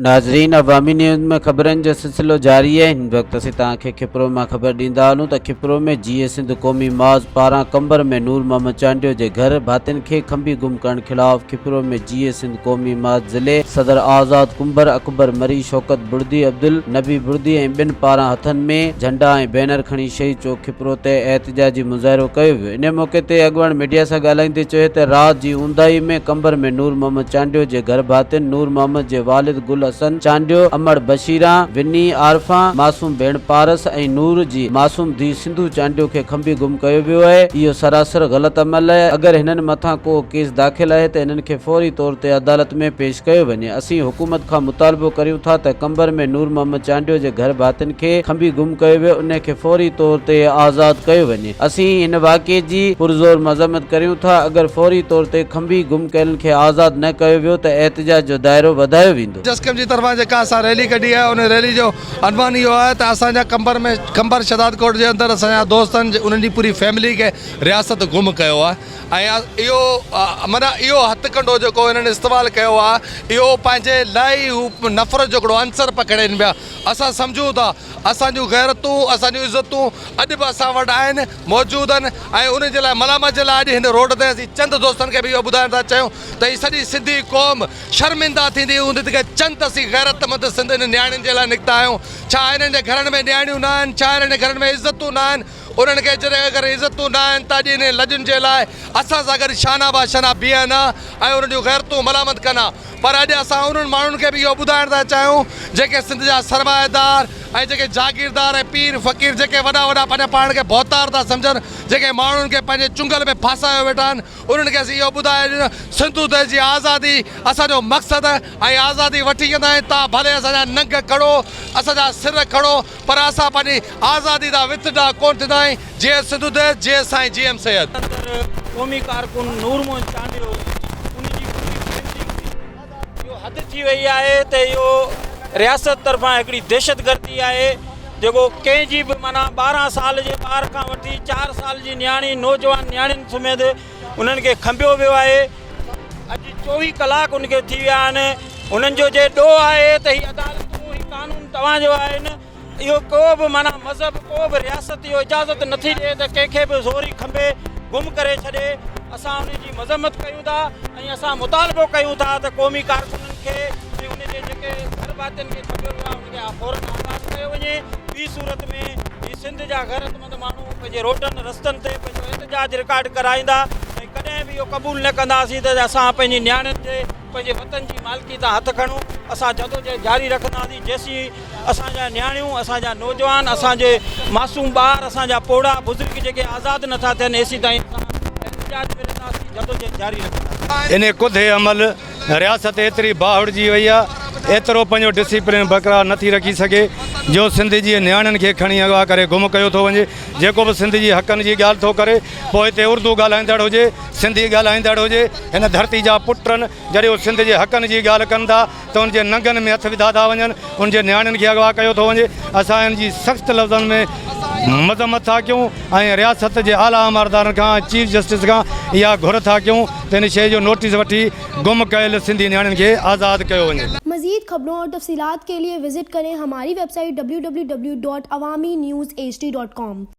नाज़रीन, अवामी न्यूज़ में ख़बरनि जो सिलसिलो जारी है। हिन वक़्त असीं तव्हांखे खिपरो मां ख़बर ॾींदा हलूं त खिपरो में जीए सिंध क़ौमी माज़ पारां कंबर में नूर मोहम्मद चांडियो जे घर भातियुनि खे खंबी गुम करण ख़िलाफ़ खिपरो में जीए सिंध क़ौमी माज़ ज़िले सदर आज़ाद कुंबर अकबर मरी शौकत बुर्दी अब्दुल नबी बुर्दी ऐं ॿिनि पारां हथनि में झंडा ऐं बैनर खणी शहीद चौक खिपरो ते एहतिजाजी मुज़ाहिरो कयो वियो। इन मौक़े ते अॻुवाण मीडिया सां ॻाल्हाईंदे चयो त राति जी ऊंदाही में कंबर में नूर मोहम्मद चांडियो जे घर भातियुनि नूर मोहम्मद जे वालिद गुल हसन चांडियो, अमर बशीरा, विनी आरफा, मासूम भेण पारस ऐं नूर जी मासूम धी सिंधु चांडियो खे खंबी गुम कयो वियो आहे। इहो सरासर ग़लत अमल आहे। अगरि हिननि मथां को केस दाख़िल आहे त हिननि खे फौरी तौर ते अदालत में पेश कयो वञे। असीं हुकूमत खां मुतालबो करियूं था त कंबर में नूर मोहम्मद चांडियो जे घर भातियुनि खे खंबी गुम कयो वियो, उन खे फौरी तौर ते आज़ाद कयो वञे। असीं इन वाक़े जी पुरज़ोर मज़म्मत करियूं था। अगरि फौरी तौर ते खंबी गुम कयलनि खे आज़ाद न कयो वियो त एहतिजाज जो दायरो वधायो वेंदो। जस्कम जी तरफां जेका असां रैली कढी आहे उन रैली जो अनवान इहो आहे त असांजा कंबर शदाद कोट जे अंदरि असांजा दोस्तनि उन्हनि जी पूरी फैमिली खे रियासत गुम कयो आहे ऐं इहो माना इहो हथकंडो जेको हिननि इस्तेमालु कयो आहे इहो पंहिंजे लाइ हू नफ़रत जो हिकिड़ो अंसर पकड़नि पिया। असां सम्झूं था असांजूं गैरतूं असांजूं इज़तूं अॼु बि असां वटि आहिनि, मौजूदु आहिनि ऐं उन जे लाइ मलामत जे लाइ अॼु हिन रोड ते असीं चंद दोस्तनि खे बि इहो ॿुधाइण था चाहियूं त हीअ सॼी सिंधी क़ौम शर्मिंदा थींदी हूंदी त चंद असीं गैरतमंद सिंधियुनि नियाणियुनि जे लाइ निकिता आहियूं। छा हिननि जे घरनि में नियाणियूं न आहिनि? छा हिननि जे घरनि में इज़तूं न आहिनि? उन्हनि खे जॾहिं अगरि इज़तूं न आहिनि त अॼु इन लॼुनि जे लाइ असां सां गॾु शाना बाशाना बीहनि ऐं उन्हनि जूं गैरतूं मलामत कनि। पर अॼु असां उन्हनि माण्हुनि खे बि इहो ॿुधाइण था चाहियूं जेके सिंध जा सरमाएदार ऐं जेके जागीरदार ऐं पीर फ़क़ीर जेके वॾा वॾा पंहिंजे पाण खे भौतार था सम्झनि, जेके माण्हुनि खे पंहिंजे चुंगल में फासायो वेठा आहिनि, उन्हनि खे असीं इहो ॿुधाए सिंधु देश जी आज़ादी असांजो मक़सदु ऐं आज़ादी वठी वेंदा आहियूं। तव्हां भले असांजा नंग खणो, असांजा सिर खणो, पर असां पंहिंजी आज़ादी जा विथड़ा कोन थींदा आहियूं। जीअं सिंधु देश, जीअं साईं जीएम सैयद। क़ौमी कारकुन नूर मोहम्मद चांडियो हद थी वही है तो यो रियासत तरफा एक दहशतगर्दी है जो कंहिंजी भी माना 12 साल के बार का वठी 4 साल की न्याणी नौजवान न्याणी समेत उन्हनि खे खंबियो वियो है। अज 24 कलाक उनके थी विया आहिनि। उन्हनि जो जे ॾोह आहे त ही अदालतूं ही कानून तव्हांजो आहिनि। इहो को भी माना मज़हब को भी रियासत इहो इजाज़त नथी ॾिए त कंहिंखे भी ज़ोरी खंबे गुम करे छॾे। असां उनजी मज़म्मत कयूं था ऐं असां मुतालबो कयूं था त क़ौमी कारकुननि खे ऐं उनजे जेके घर भातियुनि खे खंबियो वियो आहे उनखे फ़ौरन आज़ाद कयो वञे। ॿी सूरत में ही सिंध जा गैरतमंद माण्हू पंहिंजे रोडनि रस्तनि ते पंहिंजो एहतिजाज रिकॉर्ड कराईंदा ऐं कॾहिं बि इहो क़बूल न कंदासीं त असां पंहिंजी नियाणियुनि जे पंहिंजे वतन जी मालिकी तां हथ खणूं। असां जदोजहद जारी रखंदासीं जेसीं असांजा नियाणियूं, असांजा नौजवान, असांजे मासूम ॿार, असांजा पोड़ा बुज़ुर्ग जेके आज़ाद नथा थियनि एसी ताईं जदोजहद जारी रखंदासीं। इन कुदे अमल रियासत एतिरी बावड़जी वई आहे, एतिरो पंहिंजो डिसिप्लिन बरक़रार नथी रखी सघे जो सिंध जी नियाणियुनि खे खणी अॻवा करे गुम कयो थो वञे। जेको बि सिंध जी हक़नि जी ॻाल्हि थो करे पोइ हिते उर्दू ॻाल्हाईंदड़ हुजे, सिंधी ॻाल्हाईंदड़ हुजे, हिन धरती जा पुटनि जॾहिं उहे सिंध जे हक़नि जी ॻाल्हि कनि था त उनजे नंगनि में हथ विधा था वञनि, उनजे नियाणियुनि खे अॻवा कयो थो वञे। असां हिन जी सख़्तु लफ़्ज़नि में मज़म्मत था कयूं ऐं रियासत जे आला अमरदारनि खां, चीफ जस्टिस खां इहा घुर था कयूं त इन शइ जो नोटिस वठी गुम कयल सिंधी नियाणियुनि खे आज़ाद कयो वञे। मज़ीद खबरों और तफसीलात के लिए विजिट करें हमारी वेबसाइट www.awamiNewsHD.com।